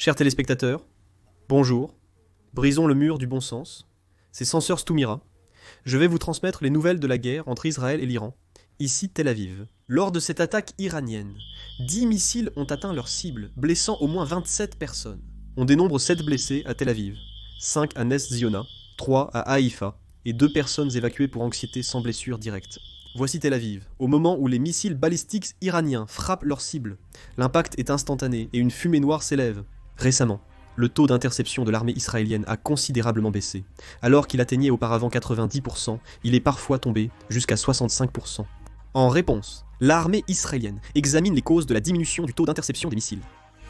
Chers téléspectateurs, bonjour, brisons le mur du bon sens. C'est Censeur Stoumira. Je vais vous transmettre les nouvelles de la guerre entre Israël et l'Iran, ici Tel Aviv. Lors de cette attaque iranienne, 10 missiles ont atteint leur cible, blessant au moins 27 personnes. On dénombre 7 blessés à Tel Aviv, 5 à Nes Ziona, 3 à Haïfa, et 2 personnes évacuées pour anxiété sans blessure directe. Voici Tel Aviv, au moment où les missiles balistiques iraniens frappent leur cible. L'impact est instantané et une fumée noire s'élève. Récemment, le taux d'interception de l'armée israélienne a considérablement baissé. Alors qu'il atteignait auparavant 90%, il est parfois tombé jusqu'à 65%. En réponse, l'armée israélienne examine les causes de la diminution du taux d'interception des missiles.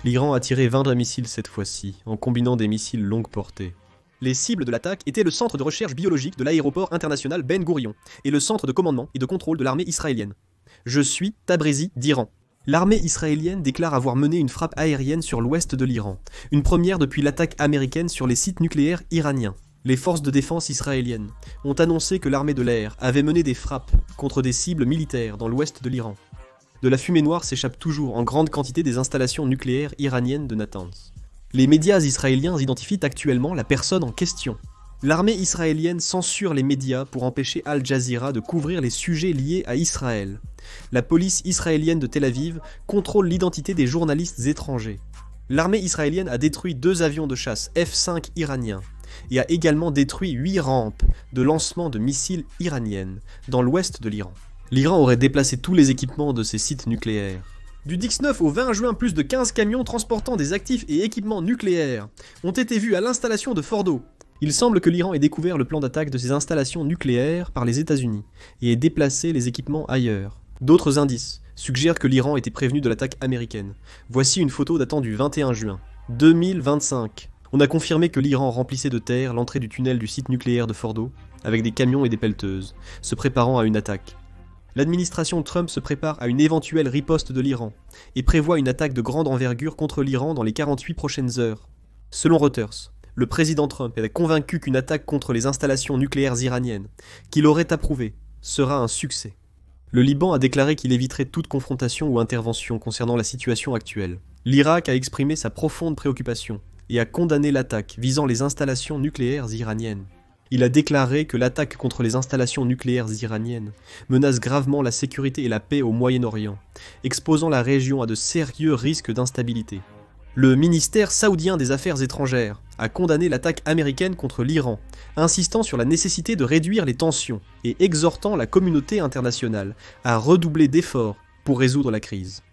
L'Iran a tiré 20 missiles cette fois-ci, en combinant des missiles longue portée. Les cibles de l'attaque étaient le centre de recherche biologique de l'aéroport international Ben Gourion et le centre de commandement et de contrôle de l'armée israélienne. Je suis Tabrizi d'Iran. L'armée israélienne déclare avoir mené une frappe aérienne sur l'ouest de l'Iran, une première depuis l'attaque américaine sur les sites nucléaires iraniens. Les forces de défense israéliennes ont annoncé que l'armée de l'air avait mené des frappes contre des cibles militaires dans l'ouest de l'Iran. De la fumée noire s'échappe toujours en grande quantité des installations nucléaires iraniennes de Natanz. Les médias israéliens identifient actuellement la personne en question. L'armée israélienne censure les médias pour empêcher Al Jazeera de couvrir les sujets liés à Israël. La police israélienne de Tel Aviv contrôle l'identité des journalistes étrangers. L'armée israélienne a détruit 2 avions de chasse F-5 iraniens et a également détruit 8 rampes de lancement de missiles iraniennes dans l'ouest de l'Iran. L'Iran aurait déplacé tous les équipements de ses sites nucléaires. Du 19 au 20 juin, plus de 15 camions transportant des actifs et équipements nucléaires ont été vus à l'installation de Fordo. Il semble que l'Iran ait découvert le plan d'attaque de ces installations nucléaires par les États-Unis et ait déplacé les équipements ailleurs. D'autres indices suggèrent que l'Iran était prévenu de l'attaque américaine. Voici une photo datant du 21 juin 2025. On a confirmé que l'Iran remplissait de terre l'entrée du tunnel du site nucléaire de Fordo avec des camions et des pelleteuses, se préparant à une attaque. L'administration Trump se prépare à une éventuelle riposte de l'Iran et prévoit une attaque de grande envergure contre l'Iran dans les 48 prochaines heures. Selon Reuters, le président Trump est convaincu qu'une attaque contre les installations nucléaires iraniennes, qu'il aurait approuvée, sera un succès. Le Liban a déclaré qu'il éviterait toute confrontation ou intervention concernant la situation actuelle. L'Irak a exprimé sa profonde préoccupation et a condamné l'attaque visant les installations nucléaires iraniennes. Il a déclaré que l'attaque contre les installations nucléaires iraniennes menace gravement la sécurité et la paix au Moyen-Orient, exposant la région à de sérieux risques d'instabilité. Le ministère saoudien des Affaires étrangères a condamné l'attaque américaine contre l'Iran, insistant sur la nécessité de réduire les tensions et exhortant la communauté internationale à redoubler d'efforts pour résoudre la crise.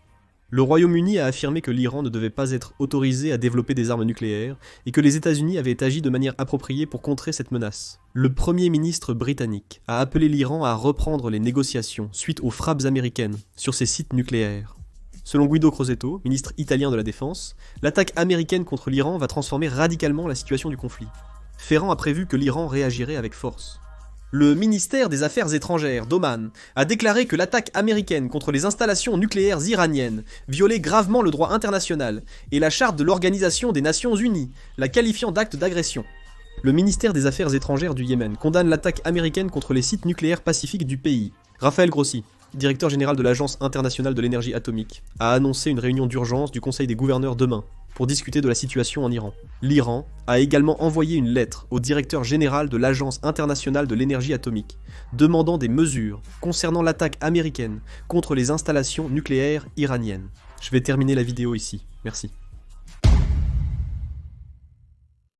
Le Royaume-Uni a affirmé que l'Iran ne devait pas être autorisé à développer des armes nucléaires et que les États-Unis avaient agi de manière appropriée pour contrer cette menace. Le Premier ministre britannique a appelé l'Iran à reprendre les négociations suite aux frappes américaines sur ses sites nucléaires. Selon Guido Crosetto, ministre italien de la Défense, l'attaque américaine contre l'Iran va transformer radicalement la situation du conflit. Ferrand a prévu que l'Iran réagirait avec force. Le ministère des Affaires étrangères d'Oman a déclaré que l'attaque américaine contre les installations nucléaires iraniennes violait gravement le droit international et la charte de l'Organisation des Nations Unies, la qualifiant d'acte d'agression. Le ministère des Affaires étrangères du Yémen condamne l'attaque américaine contre les sites nucléaires pacifiques du pays. Raphaël Grossi, directeur général de l'Agence internationale de l'énergie atomique, a annoncé une réunion d'urgence du Conseil des gouverneurs demain pour discuter de la situation en Iran. L'Iran a également envoyé une lettre au directeur général de l'Agence internationale de l'énergie atomique, demandant des mesures concernant l'attaque américaine contre les installations nucléaires iraniennes. Je vais terminer la vidéo ici. Merci.